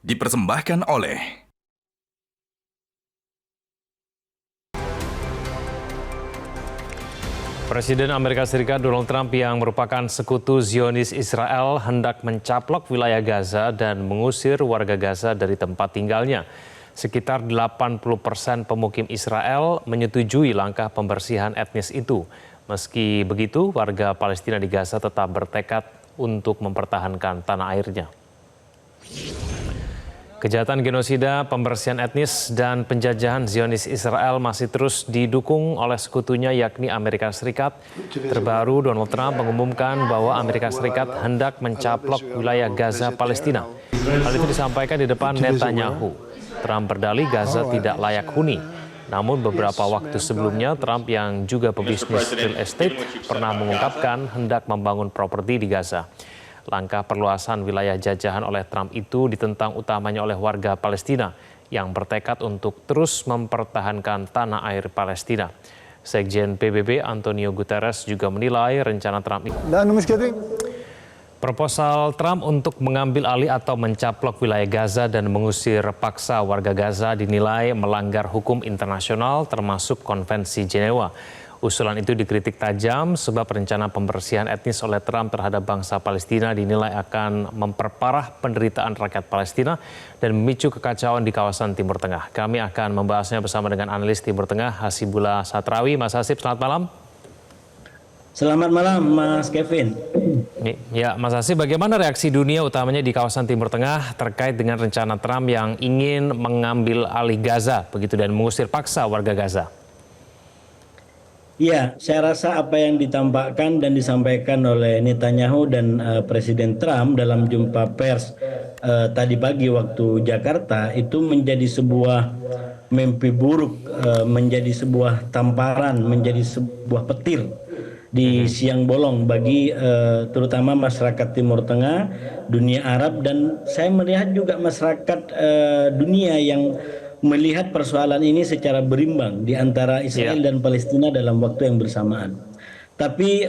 dipersembahkan oleh Presiden Amerika Serikat Donald Trump yang merupakan sekutu Zionis Israel hendak mencaplok wilayah Gaza dan mengusir warga Gaza dari tempat tinggalnya. Sekitar 80% pemukim Israel menyetujui langkah pembersihan etnis itu. Meski begitu, warga Palestina di Gaza tetap bertekad untuk mempertahankan tanah airnya. Kejahatan genosida, pembersihan etnis, dan penjajahan Zionis Israel masih terus didukung oleh sekutunya yakni Amerika Serikat. Terbaru, Donald Trump mengumumkan bahwa Amerika Serikat hendak mencaplok wilayah Gaza Palestina. Hal itu disampaikan di depan Netanyahu. Trump berdalih Gaza tidak layak huni. Namun beberapa waktu sebelumnya, Trump yang juga pebisnis real estate pernah mengungkapkan hendak membangun properti di Gaza. Langkah perluasan wilayah jajahan oleh Trump itu ditentang utamanya oleh warga Palestina yang bertekad untuk terus mempertahankan tanah air Palestina. Sekjen PBB Antonio Guterres juga menilai rencana Trump itu. Proposal Trump untuk mengambil alih atau mencaplok wilayah Gaza dan mengusir paksa warga Gaza dinilai melanggar hukum internasional termasuk Konvensi Jenewa. Usulan itu dikritik tajam sebab rencana pembersihan etnis oleh Trump terhadap bangsa Palestina dinilai akan memperparah penderitaan rakyat Palestina dan memicu kekacauan di kawasan Timur Tengah. Kami akan membahasnya bersama dengan analis Timur Tengah Hasibullah Satrawi. Mas Hasib, selamat malam. Selamat malam, Mas Kevin. Ya, Mas Hasib, bagaimana reaksi dunia utamanya di kawasan Timur Tengah terkait dengan rencana Trump yang ingin mengambil alih Gaza begitu dan mengusir paksa warga Gaza? Ya, saya rasa apa yang ditampakkan dan disampaikan oleh Netanyahu dan Presiden Trump dalam jumpa pers tadi pagi waktu Jakarta itu menjadi sebuah mimpi buruk, menjadi sebuah tamparan, menjadi sebuah petir di siang bolong bagi terutama masyarakat Timur Tengah, dunia Arab, dan saya melihat juga masyarakat dunia yang melihat persoalan ini secara berimbang di antara Israel dan Palestina dalam waktu yang bersamaan. Tapi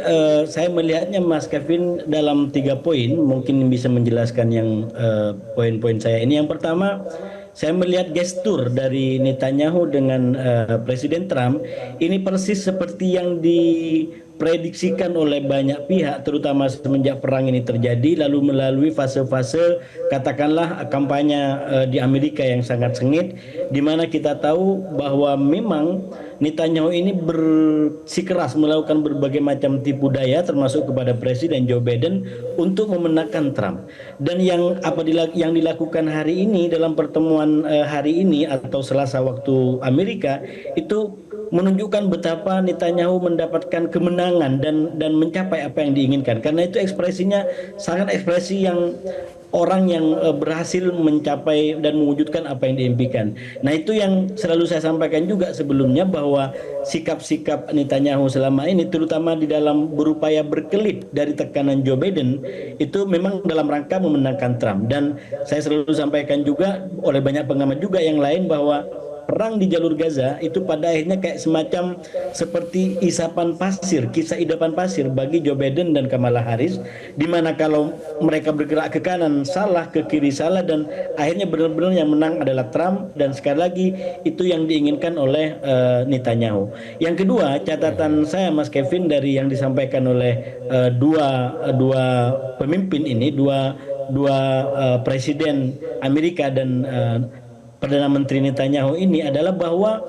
saya melihatnya, Mas Kevin, dalam 3 poin, mungkin bisa menjelaskan yang poin-poin saya ini. Yang pertama, saya melihat gestur dari Netanyahu dengan Presiden Trump ini persis seperti yang diprediksikan oleh banyak pihak, terutama semenjak perang ini terjadi, lalu melalui fase-fase katakanlah kampanye di Amerika yang sangat sengit, di mana kita tahu bahwa memang Netanyahu ini bersikeras melakukan berbagai macam tipu daya termasuk kepada Presiden Joe Biden untuk memenangkan Trump. Dan yang dilakukan hari ini dalam pertemuan hari ini atau Selasa waktu Amerika itu menunjukkan betapa Netanyahu mendapatkan kemenangan dan mencapai apa yang diinginkan. Karena itu ekspresinya sangat ekspresi yang orang yang berhasil mencapai dan mewujudkan apa yang diimpikan. Nah, itu yang selalu saya sampaikan juga sebelumnya, bahwa sikap-sikap Netanyahu selama ini terutama di dalam berupaya berkelit dari tekanan Joe Biden itu memang dalam rangka memenangkan Trump. Dan saya selalu sampaikan juga oleh banyak pengamat juga yang lain bahwa perang di jalur Gaza itu pada akhirnya kayak semacam seperti isapan pasir, kisah idapan pasir bagi Joe Biden dan Kamala Harris, di mana kalau mereka bergerak ke kanan salah, ke kiri salah, dan akhirnya benar-benar yang menang adalah Trump. Dan sekali lagi itu yang diinginkan oleh Netanyahu. Yang kedua, catatan saya, Mas Kevin, dari yang disampaikan oleh dua pemimpin ini, dua presiden Amerika dan Perdana Menteri Netanyahu ini adalah bahwa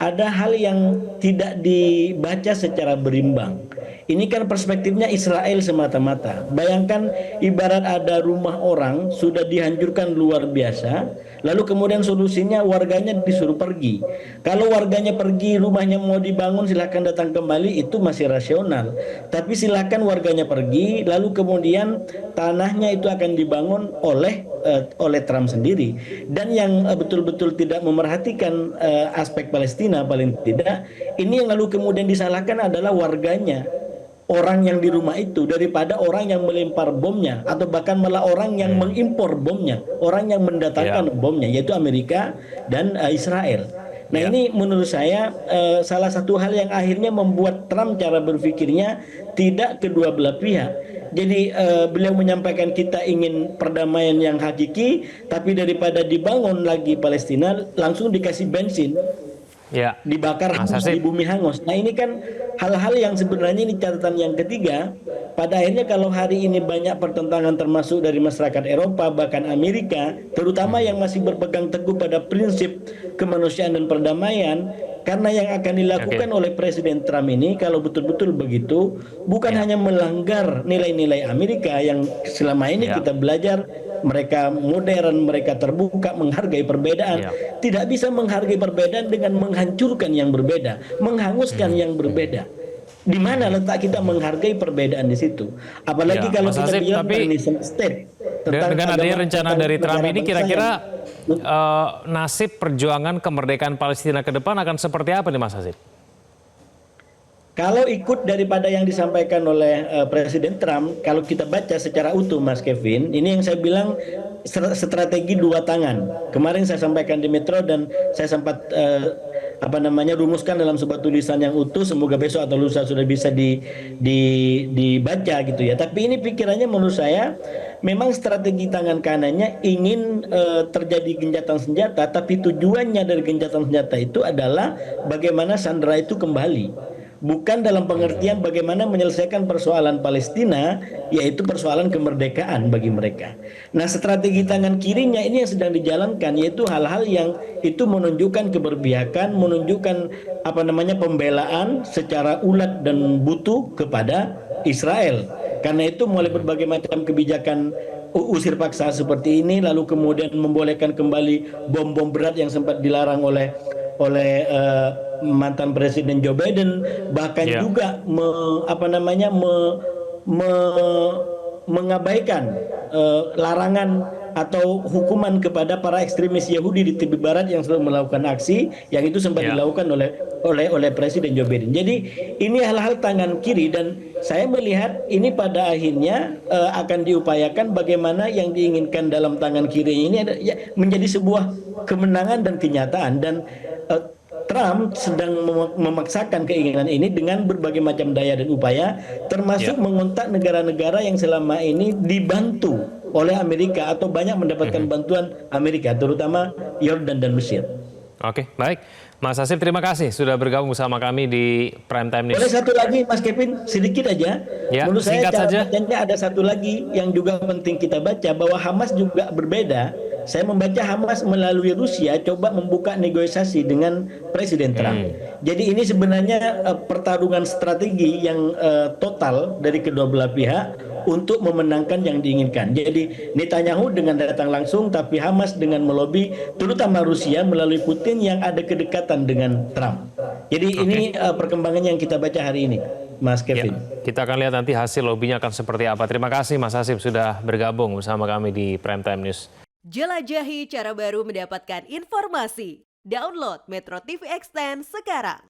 ada hal yang tidak dibaca secara berimbang. Ini kan perspektifnya Israel semata-mata. Bayangkan ibarat ada rumah orang sudah dihancurkan luar biasa, lalu kemudian solusinya warganya disuruh pergi. Kalau warganya pergi, rumahnya mau dibangun, silakan datang kembali, itu masih rasional. Tapi silakan warganya pergi, lalu kemudian tanahnya itu akan dibangun oleh Trump sendiri. Dan yang betul-betul tidak memerhatikan aspek Palestina paling tidak, ini yang lalu kemudian disalahkan adalah warganya, orang yang di rumah itu, daripada orang yang melempar bomnya atau bahkan malah orang yang mengimpor bomnya, orang yang mendatangkan bomnya, yaitu Amerika dan Israel. Nah, ini menurut saya salah satu hal yang akhirnya membuat Trump cara berpikirnya tidak kedua belah pihak. Jadi beliau menyampaikan kita ingin perdamaian yang hakiki, tapi daripada dibangun lagi Palestina, langsung dikasih bensin, Ya, dibakar Mas hangus Hasib. di bumi hangus. Nah ini kan hal-hal yang sebenarnya ini catatan yang ketiga. Pada akhirnya kalau hari ini banyak pertentangan termasuk dari masyarakat Eropa bahkan Amerika, terutama yang masih berpegang teguh pada prinsip kemanusiaan dan perdamaian, karena yang akan dilakukan Oke. oleh Presiden Trump ini kalau betul-betul begitu bukan Ya. hanya melanggar nilai-nilai Amerika yang selama ini Ya. kita belajar mereka modern, mereka terbuka, menghargai perbedaan. Ya. Tidak bisa menghargai perbedaan dengan menghancurkan yang berbeda, menghanguskan yang berbeda. Di mana letak kita menghargai perbedaan di situ? Apalagi Ya, kalau Mas kita Hasib, bilang tapi nation state tentang dengan adanya agama, rencana tentang dari Trump negara ini, bangsa kira-kira yang nasib perjuangan kemerdekaan Palestina ke depan akan seperti apa nih Mas Hasib? kalau ikut daripada yang disampaikan oleh Presiden Trump, kalau kita baca secara utuh, Mas Kevin, ini yang saya bilang strategi dua tangan. Kemarin saya sampaikan di Metro dan saya sempat rumuskan dalam sebuah tulisan yang utuh. Semoga besok atau lusa sudah bisa dibaca gitu ya. Tapi ini pikirannya menurut saya memang strategi tangan kanannya ingin terjadi gencatan senjata, tapi tujuannya dari gencatan senjata itu adalah bagaimana Sandera itu kembali. Bukan dalam pengertian bagaimana menyelesaikan persoalan Palestina, yaitu persoalan kemerdekaan bagi mereka. Nah, strategi tangan kirinya ini yang sedang dijalankan, yaitu hal-hal yang itu menunjukkan keberpihakan, menunjukkan pembelaan secara ulat dan butuh kepada Israel. Karena itu mulai berbagai macam kebijakan usir paksa seperti ini, lalu kemudian membolehkan kembali bom-bom berat yang sempat dilarang oleh mantan Presiden Joe Biden, bahkan Ya. juga mengabaikan larangan atau hukuman kepada para ekstremis Yahudi di tepi barat yang selalu melakukan aksi, yang itu sempat Ya. dilakukan oleh Presiden Joe Biden. Jadi ini hal-hal tangan kiri dan saya melihat ini pada akhirnya akan diupayakan bagaimana yang diinginkan dalam tangan kiri ini menjadi sebuah kemenangan dan kenyataan, dan Trump sedang memaksakan keinginan ini dengan berbagai macam daya dan upaya, termasuk mengontak negara-negara yang selama ini dibantu oleh Amerika atau banyak mendapatkan bantuan Amerika, terutama Yordan dan Mesir. Oke, baik. Mas Hasib, terima kasih sudah bergabung bersama kami di Prime Time Boleh News. satu lagi, Mas Kevin, sedikit aja. Ya, Menurut saya singkat cara saja. bacanya ada satu lagi yang juga penting kita baca, bahwa Hamas juga berbeda. Saya membaca Hamas melalui Rusia coba membuka negosiasi dengan Presiden Trump. Jadi ini sebenarnya pertarungan strategi yang total dari kedua belah pihak untuk memenangkan yang diinginkan. Jadi Netanyahu dengan datang langsung, tapi Hamas dengan melobi, terutama Rusia melalui Putin yang ada kedekatan dengan Trump. Jadi ini perkembangan yang kita baca hari ini, Mas Ya, Kevin. kita akan lihat nanti hasil lobbynya akan seperti apa. Terima kasih Mas Hasib sudah bergabung bersama kami di Prime Time News. Jelajahi cara baru mendapatkan informasi. Download Metro TV Extend sekarang.